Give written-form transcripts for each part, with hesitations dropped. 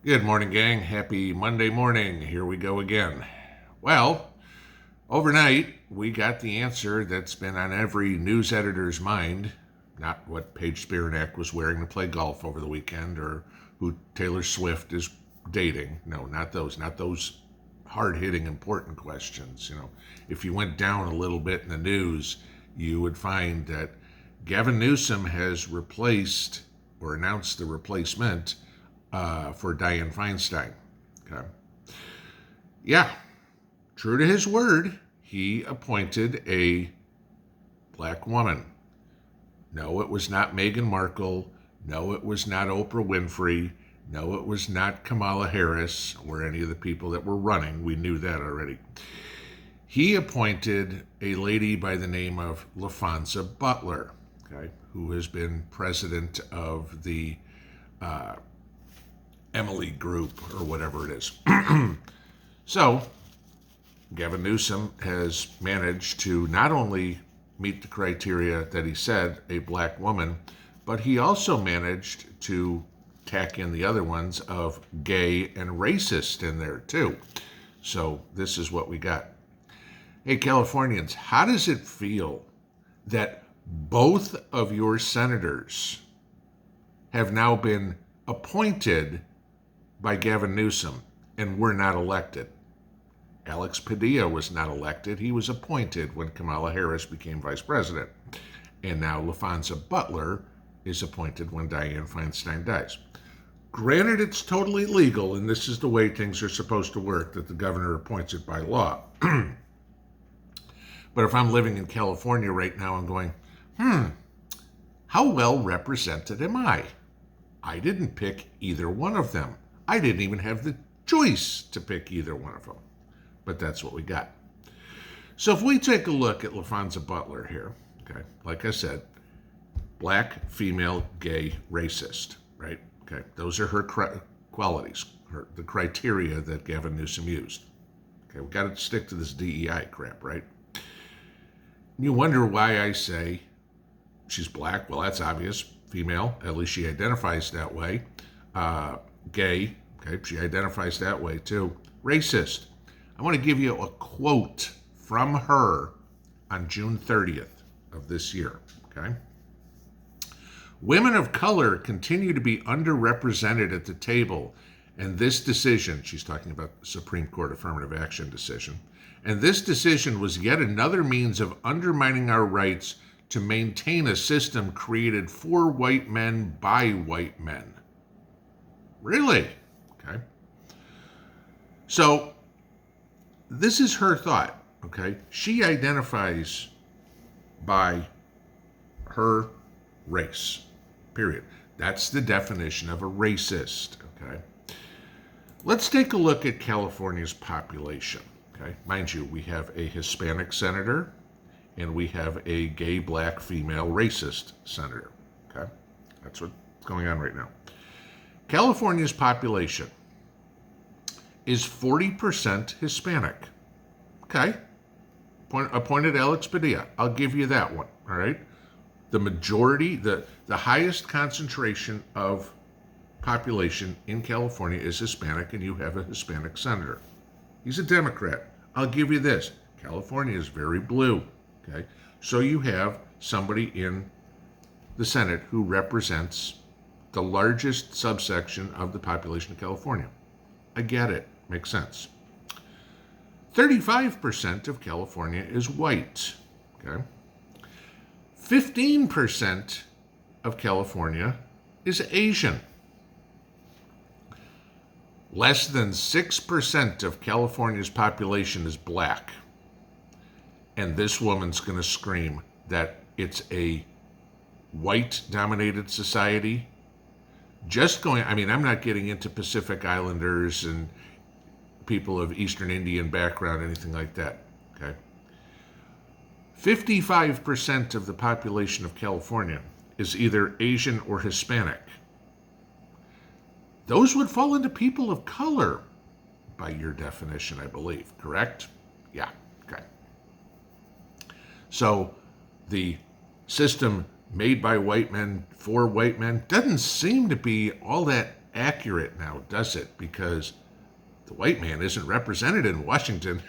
Good morning, gang. Happy Monday morning. Here we go again. Well, overnight, we got the answer that's been on every news editor's mind. Not what Paige Spiranak was wearing to play golf over the weekend or who Taylor Swift is dating. No, not those. Not those hard-hitting, important questions. If you went down a little bit in the news, you would find that Gavin Newsom has replaced or announced the replacement for Dianne Feinstein. Okay. Yeah, true to his word, he appointed a black woman. No, it was not Meghan Markle. No, it was not Oprah Winfrey. No, it was not Kamala Harris or any of the people that were running. We knew that already. He appointed a lady by the name of LaFonza Butler, okay, who has been president of the Emily Group or whatever it is. So, Gavin Newsom has managed to not only meet the criteria that he said, a black woman, but he also managed to tack in the other ones of gay and racist in there too. So this is what we got. Hey, Californians, how does it feel that both of your senators have now been appointed by Gavin Newsom and were not elected? Alex Padilla was not elected. He was appointed when Kamala Harris became vice president. And now LaFonza Butler is appointed when Dianne Feinstein dies. Granted, it's totally legal, and this is the way things are supposed to work, that the governor appoints it by law. But if I'm living in California right now, I'm going, how well represented am I? I didn't pick either one of them. I didn't even have the choice to pick either one of them. But that's what we got. So if we take a look at LaFonza Butler here, okay, like I said, black, female, gay, racist, right? Okay, those are her qualities, the criteria that Gavin Newsom used. Okay, we got to stick to this DEI crap, right? You wonder why I say she's black. Well, that's obvious. Female, at least she identifies that way. Gay, okay, she identifies that way too. Racist. I want to give you a quote from her on June 30th of this year, okay? Women of color continue to be underrepresented at the table, and this decision, she's talking about the Supreme Court affirmative action decision, and this decision was yet another means of undermining our rights to maintain a system created for white men by white men. Really? Okay. So, this is her thought, okay? She identifies by her race, period. That's the definition of a racist, okay? Let's take a look at California's population, okay? Mind you, we have a Hispanic senator and we have a gay, black, female racist senator, okay? That's what's going on right now. California's population is 40% Hispanic. Okay. Appointed Alex Padilla. I'll give you that one. All right. The majority, the highest concentration of population in California is Hispanic, and you have a Hispanic senator. He's a Democrat. I'll give you this. California is very blue. Okay. So you have somebody in the Senate who represents the largest subsection of the population of California. I get it. Makes sense. 35% of California is white. Okay. 15% of California is Asian. Less than 6% of California's population is black. And this woman's going to scream that it's a white-dominated society. I'm not getting into Pacific Islanders and people of Eastern Indian background, anything like that, okay? 55% of the population of California is either Asian or Hispanic. Those would fall into people of color by your definition, I believe, correct? Yeah, okay. So the system made by white men for white men doesn't seem to be all that accurate now, does it? Because the white man isn't represented in Washington.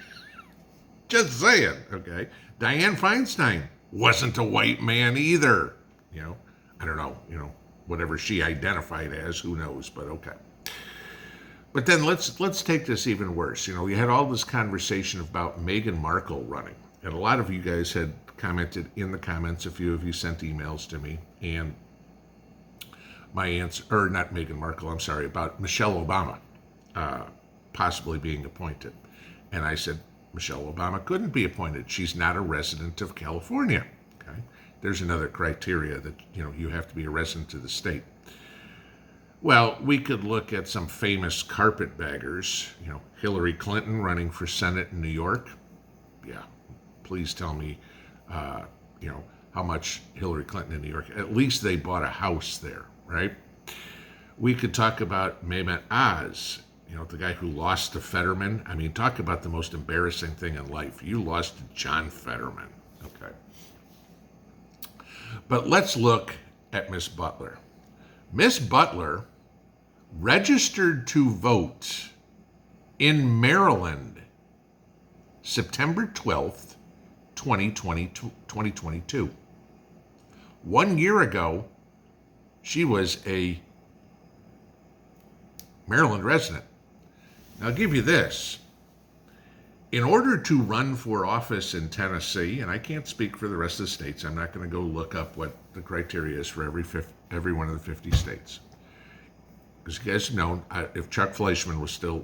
Just saying, okay? Dianne Feinstein wasn't a white man either. I don't know, whatever she identified as, who knows, but okay. But then let's take this even worse. We had all this conversation about Meghan Markle running, and a lot of you guys had commented in the comments. A few of you sent emails to me, and my answer, or not Meghan Markle, I'm sorry, about Michelle Obama possibly being appointed. And I said, Michelle Obama couldn't be appointed. She's not a resident of California. Okay, there's another criteria that you have to be a resident of the state. Well, we could look at some famous carpetbaggers. Hillary Clinton running for Senate in New York. Yeah, please tell me, how much Hillary Clinton in New York. At least they bought a house there, right? We could talk about Mehmet Oz. The guy who lost to Fetterman. I mean, talk about the most embarrassing thing in life. You lost to John Fetterman. Okay. But let's look at Miss Butler. Miss Butler registered to vote in Maryland September 12th, 2022. 1 year ago, she was a Maryland resident. Now, I'll give you this. In order to run for office in Tennessee, and I can't speak for the rest of the states, I'm not going to go look up what the criteria is for every one of the 50 states. As you guys have known, if Chuck Fleischman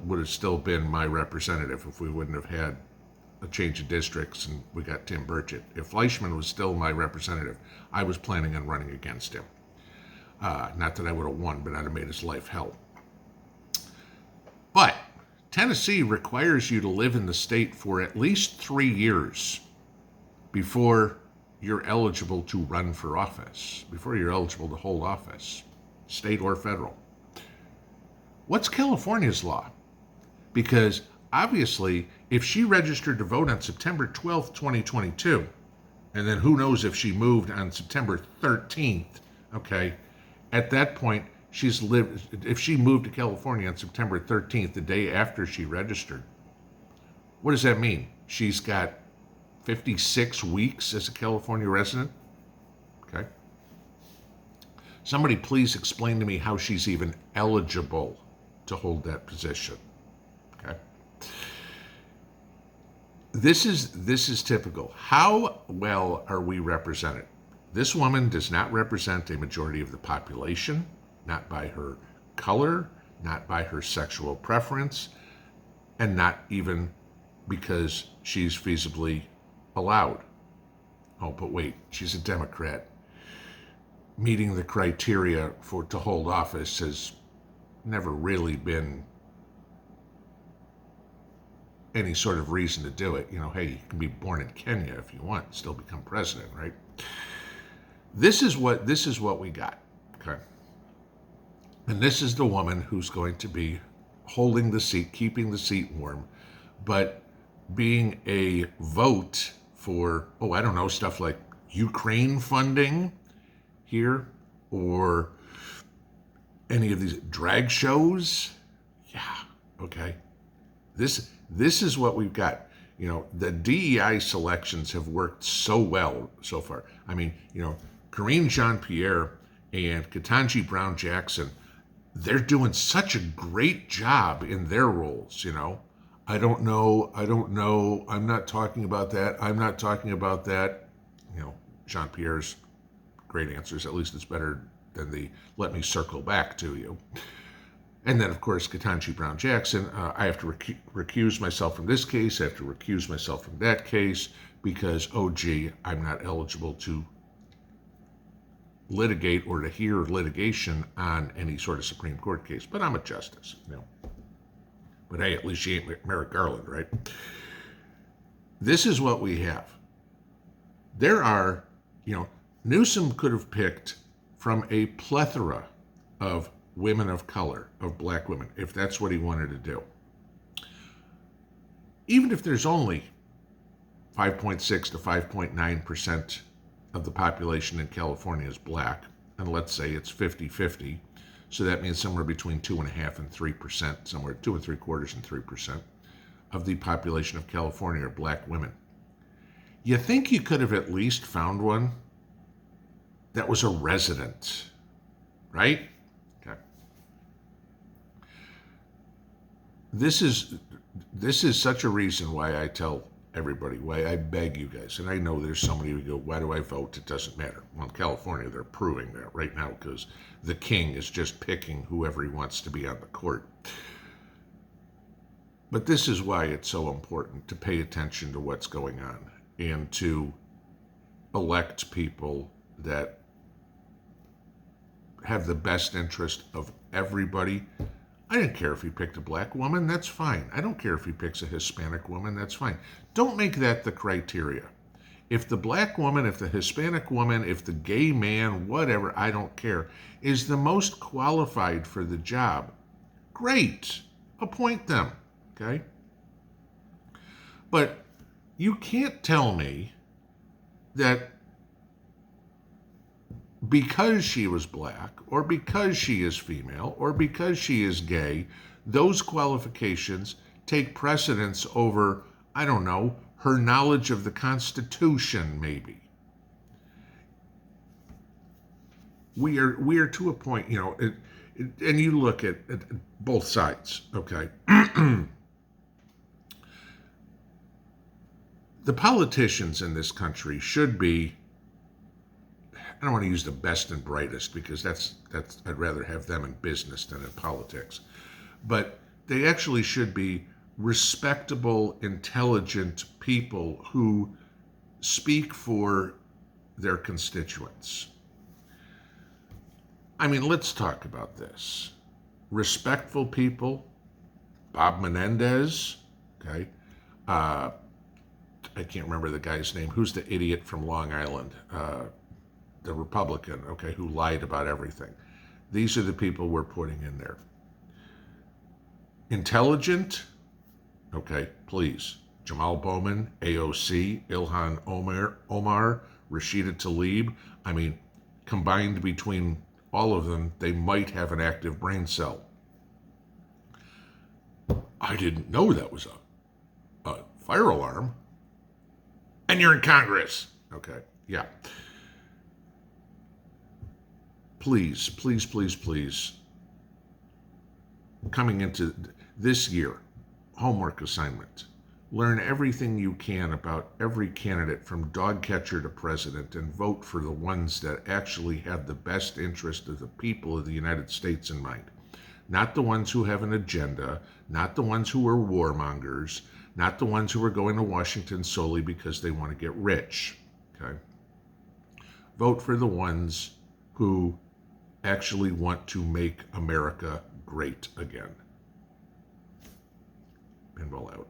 would have still been my representative, if we wouldn't have had a change of districts and we got Tim Burchett. If Fleischman was still my representative, I was planning on running against him. Not that I would have won, but I'd have made his life hell. But Tennessee requires you to live in the state for at least 3 years before you're eligible to run for office, before you're eligible to hold office, state or federal. What's California's law? Because obviously, if she registered to vote on September 12th, 2022, and then who knows if she moved on September 13th, okay, at that point, if she moved to California on September 13th, the day after she registered, what does that mean? She's got 56 weeks as a California resident? Okay. Somebody please explain to me how she's even eligible to hold that position. Okay. This is typical. How well are we represented? This woman does not represent a majority of the population. Not by her color, not by her sexual preference, and not even because she's feasibly allowed. Oh, but wait, she's a Democrat. Meeting the criteria to hold office has never really been any sort of reason to do it. Hey, you can be born in Kenya if you want, still become president, right? This is what we got, okay? And this is the woman who's going to be holding the seat, keeping the seat warm, but being a vote for, stuff like Ukraine funding here, or any of these drag shows. Yeah, okay. This is what we've got. The DEI selections have worked so well so far. I mean, Karine Jean-Pierre and Ketanji Brown Jackson, they're doing such a great job in their roles, I don't know, I'm not talking about that. Jean-Pierre's great answers, at least it's better than the let me circle back to you. And then, of course, Ketanji Brown Jackson, I have to recuse myself from this case, I have to recuse myself from that case, because, I'm not eligible to litigate or to hear litigation on any sort of Supreme Court case, but I'm a justice, But hey, at least she ain't Merrick Garland, right? This is what we have. There are, Newsom could have picked from a plethora of women of color, of black women, if that's what he wanted to do. Even if there's only 5.6 to 5.9% of the population in California is black, and let's say it's 50-50, So that means somewhere between 2.5% and 3%, somewhere 2.75% and 3% of the population of California are black women. You think you could have at least found one that was a resident, right? Okay. This is such a reason why I tell everybody, why I beg you guys, and I know there's somebody who go, why do I vote? It doesn't matter. Well, in California, they're proving that right now because the king is just picking whoever he wants to be on the court. But this is why it's so important to pay attention to what's going on and to elect people that have the best interest of everybody. I didn't care if he picked a black woman, that's fine. I don't care if he picks a Hispanic woman, that's fine. Don't make that the criteria. If the black woman, if the Hispanic woman, if the gay man, whatever, I don't care, is the most qualified for the job, great, appoint them, okay? But you can't tell me that because she was black, or because she is female, or because she is gay, those qualifications take precedence over, I don't know, her knowledge of the Constitution, maybe. We are to a point, and you look at both sides, okay? The politicians in this country should be, I don't want to use the best and brightest because that's I'd rather have them in business than in politics. But they actually should be respectable, intelligent people who speak for their constituents. I mean, let's talk about this. Respectful people, Bob Menendez, okay? I can't remember the guy's name. Who's the idiot from Long Island? The Republican, okay, who lied about everything. These are the people we're putting in there. Intelligent, okay, please. Jamal Bowman, AOC, Ilhan Omar, Rashida Tlaib. I mean, combined between all of them, they might have an active brain cell. I didn't know that was a fire alarm. And you're in Congress. Okay, yeah. Please, please, please, please, coming into this year, homework assignment, learn everything you can about every candidate from dog catcher to president and vote for the ones that actually have the best interest of the people of the United States in mind. Not the ones who have an agenda, not the ones who are warmongers, not the ones who are going to Washington solely because they want to get rich, okay? Vote for the ones who actually want to make America great again. Pinball out.